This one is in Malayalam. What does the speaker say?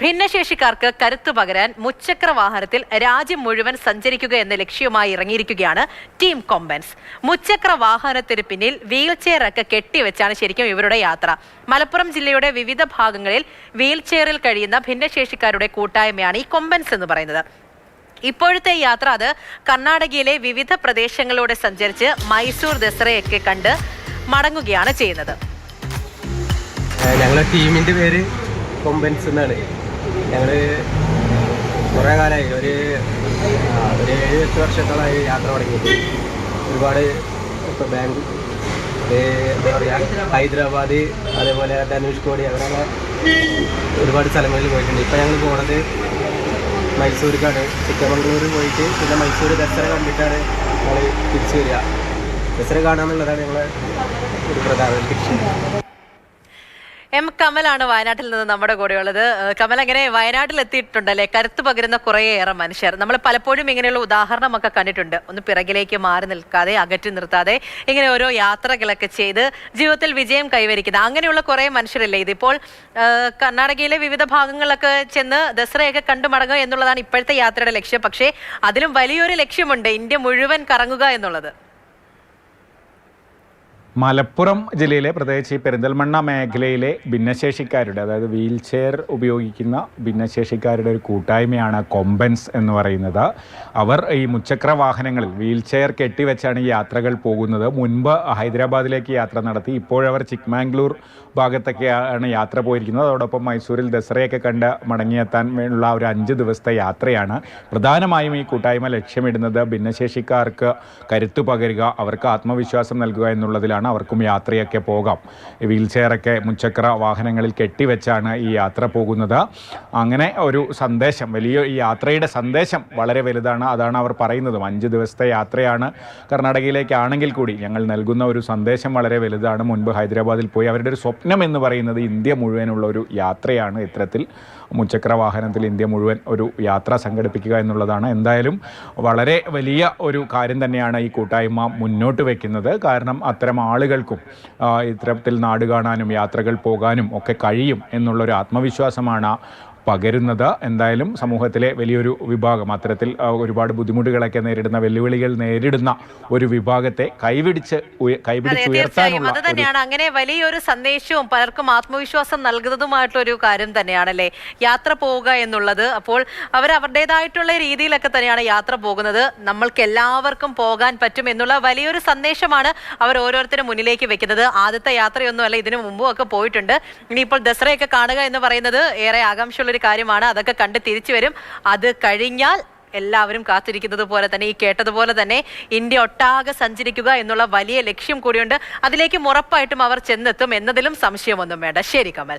ഭിന്നശേഷിക്കാർക്ക് കരുത്തു പകരാൻ മുച്ചക്ര വാഹനത്തിൽ രാജ്യം മുഴുവൻ സഞ്ചരിക്കുക എന്ന ലക്ഷ്യവുമായി ഇറങ്ങിയിരിക്കുകയാണ് ടീം കൊമ്പൻസ്. മുച്ചക്ര വാഹനത്തിന് പിന്നിൽ വീൽ ചെയർ ഒക്കെ കെട്ടിവെച്ചാണ് ശരിക്കും ഇവരുടെ യാത്ര. മലപ്പുറം ജില്ലയുടെ വിവിധ ഭാഗങ്ങളിൽ വീൽ ചെയറിൽ കഴിയുന്ന ഭിന്നശേഷിക്കാരുടെ കൂട്ടായ്മയാണ് ഈ കൊമ്പൻസ് എന്ന് പറയുന്നത്. ഇപ്പോഴത്തെ യാത്ര അത് കർണാടകയിലെ വിവിധ പ്രദേശങ്ങളിലൂടെ സഞ്ചരിച്ച് മൈസൂർ ദസറയൊക്കെ കണ്ട് മടങ്ങുകയാണ് ചെയ്യുന്നത്. ഞങ്ങളുടെ ടീമിൻ്റെ പേര് കൊമ്പൻസ് എന്നാണ്. ഞങ്ങൾ കുറേ കാലമായി, ഒരു 7-8 വർഷത്തോളമായി യാത്ര തുടങ്ങിയിട്ട്. ഒരുപാട് ഇപ്പോൾ ബാംഗ്ലൂർ, എന്താ പറയുക, ഹൈദരാബാദ്, അതേപോലെ ധനുഷ്കോടി, അങ്ങനെയുള്ള ഒരുപാട് സ്ഥലങ്ങളിൽ പോയിട്ടുണ്ട്. ഇപ്പോൾ ഞങ്ങൾ പോകുന്നത് മൈസൂർക്കാണ്. ചിക്കമംഗ്ലൂർ പോയിട്ട് പിന്നെ മൈസൂർ ദസറ കണ്ടിട്ടാണ് ഞങ്ങൾ തിരിച്ചു വരിക. ദസറ കാണാമെന്നുള്ളതാണ് ഞങ്ങളെ ഒരു പ്രധാന ലക്ഷ്യം. എം കമലാണ് വയനാട്ടിൽ നിന്ന് നമ്മുടെ കൂടെയുള്ളത്. കമൽ, അങ്ങനെ വയനാട്ടിൽ എത്തിയിട്ടുണ്ടല്ലേ കരുത്ത് പകരുന്ന കുറേയേറെ മനുഷ്യർ. നമ്മൾ പലപ്പോഴും ഇങ്ങനെയുള്ള ഉദാഹരണമൊക്കെ കണ്ടിട്ടുണ്ട്. ഒന്ന് പിറകിലേക്ക് മാറി നിൽക്കാതെ, അകറ്റി നിർത്താതെ ഇങ്ങനെ ഓരോ യാത്രകളൊക്കെ ചെയ്ത് ജീവിതത്തിൽ വിജയം കൈവരിക്കുന്ന അങ്ങനെയുള്ള കുറേ മനുഷ്യരല്ലേ ഇതിപ്പോൾ കർണാടകയിലെ വിവിധ ഭാഗങ്ങളിലൊക്കെ ചെന്ന് ദസറയൊക്കെ കണ്ടു മടങ്ങുക എന്നുള്ളതാണ് ഇപ്പോഴത്തെ യാത്രയുടെ ലക്ഷ്യം. പക്ഷേ അതിലും വലിയൊരു ലക്ഷ്യമുണ്ട്, ഇന്ത്യ മുഴുവൻ കറങ്ങുക എന്നുള്ളത്. മലപ്പുറം ജില്ലയിലെ, പ്രത്യേകിച്ച് ഈ പെരിന്തൽമണ്ണ മേഖലയിലെ ഭിന്നശേഷിക്കാരുടെ, അതായത് വീൽ ചെയർ ഉപയോഗിക്കുന്ന ഭിന്നശേഷിക്കാരുടെ ഒരു കൂട്ടായ്മയാണ് കൊമ്പൻസ് എന്ന് പറയുന്നത്. അവർ ഈ മുച്ചക്ര വാഹനങ്ങളിൽ വീൽ ചെയർ കെട്ടിവെച്ചാണ് ഈ യാത്രകൾ പോകുന്നത്. മുൻപ് ഹൈദരാബാദിലേക്ക് യാത്ര നടത്തി, ഇപ്പോഴവർ ചിക്ക്മാംഗ്ലൂർ ഭാഗത്തൊക്കെയാണ് യാത്ര പോയിരിക്കുന്നത്. അതോടൊപ്പം മൈസൂരിൽ ദസറയൊക്കെ കണ്ട് മടങ്ങിയെത്താൻ ഉള്ള ഒരു 5 ദിവസത്തെ യാത്രയാണ്. പ്രധാനമായും ഈ കൂട്ടായ്മ ലക്ഷ്യമിടുന്നത് ഭിന്നശേഷിക്കാർക്ക് കരുത്തു പകരുക, അവർക്ക് ആത്മവിശ്വാസം നൽകുക എന്നുള്ളതിലാണ്. അവർക്കും യാത്രയൊക്കെ പോകാം. വീൽ ചെയറൊക്കെ മുച്ചക്ര വാഹനങ്ങളിൽ കെട്ടിവെച്ചാണ് ഈ യാത്ര പോകുന്നത്. അങ്ങനെ ഒരു സന്ദേശം, വലിയ ഈ യാത്രയുടെ സന്ദേശം വളരെ വലുതാണ്. അതാണ് അവർ പറയുന്നത്. 5 ദിവസത്തെ യാത്രയാണ്. കർണാടകയിലേക്കാണെങ്കിൽ കൂടി ഞങ്ങൾ നൽകുന്ന ഒരു സന്ദേശം വളരെ വലുതാണ്. മുൻപ് ഹൈദരാബാദിൽ പോയി അവരുടെ ഒരു സ്വപ്നം എന്ന് പറയുന്നത് ഇന്ത്യ മുഴുവനുള്ള ഒരു യാത്രയാണ്. ഇത്തരത്തിൽ മുച്ചക്ര വാഹനത്തിൽ ഇന്ത്യ മുഴുവൻ ഒരു യാത്ര സംഘടിപ്പിക്കുക എന്നുള്ളതാണ്. എന്തായാലും വളരെ വലിയ ഒരു കാര്യം തന്നെയാണ് ഈ കൂട്ടായ്മ മുന്നോട്ട് വയ്ക്കുന്നത്. കാരണം അത്തരം ആളുകൾക്കും ഇത്തരത്തിൽ നാട് കാണാനും യാത്രകൾ പോകാനും ഒക്കെ കഴിയും എന്നുള്ളൊരു ആത്മവിശ്വാസമാണ് പകരുന്നത്. എന്തായാലും സമൂഹത്തിലെ വലിയൊരു വിഭാഗം, അത്തരത്തിൽ ഒരുപാട് ബുദ്ധിമുട്ടുകളൊക്കെ നേരിടുന്ന, വെല്ലുവിളികൾ നേരിടുന്ന ഒരു വിഭാഗത്തെ കൈപിടിച്ചുയർത്താനുള്ള അത് തന്നെയാണ്. അങ്ങനെ വലിയൊരു സന്ദേശവും പലർക്കും ആത്മവിശ്വാസം നൽകുന്നതുമായിട്ടുള്ള ഒരു കാര്യം തന്നെയാണല്ലേ യാത്ര പോവുക എന്നുള്ളത്. അപ്പോൾ അവർ അവരുടേതായിട്ടുള്ള രീതിയിലൊക്കെ തന്നെയാണ് യാത്ര പോകുന്നത്. നമ്മൾക്ക് എല്ലാവർക്കും പോകാൻ പറ്റും എന്നുള്ള വലിയൊരു സന്ദേശമാണ് അവർ ഓരോരുത്തരും മുന്നിലേക്ക് വെക്കുന്നത്. ആദ്യത്തെ യാത്രയൊന്നുമല്ല, ഇതിനു മുമ്പും ഒക്കെ പോയിട്ടുണ്ട്. ഇനിയിപ്പോൾ ദസറയൊക്കെ കാണുക എന്ന് പറയുന്നത് ഏറെ ആകാംക്ഷയുള്ള ഒരു കാര്യമാണ്. അതൊക്കെ കണ്ട് തിരിച്ചു വരും. അത് കഴിഞ്ഞാൽ എല്ലാവരും കാത്തിരിക്കുന്നത് പോലെ തന്നെ, ഈ കേട്ടതുപോലെ തന്നെ ഇന്ത്യ ഒട്ടാകെ സഞ്ചരിക്കുക എന്നുള്ള വലിയ ലക്ഷ്യം കൂടിയുണ്ട്. അതിലേക്കും ഉറപ്പായിട്ടും അവർ ചെന്നെത്തും എന്നതിലും സംശയമൊന്നും വേണ്ട. ശരി കമൽ.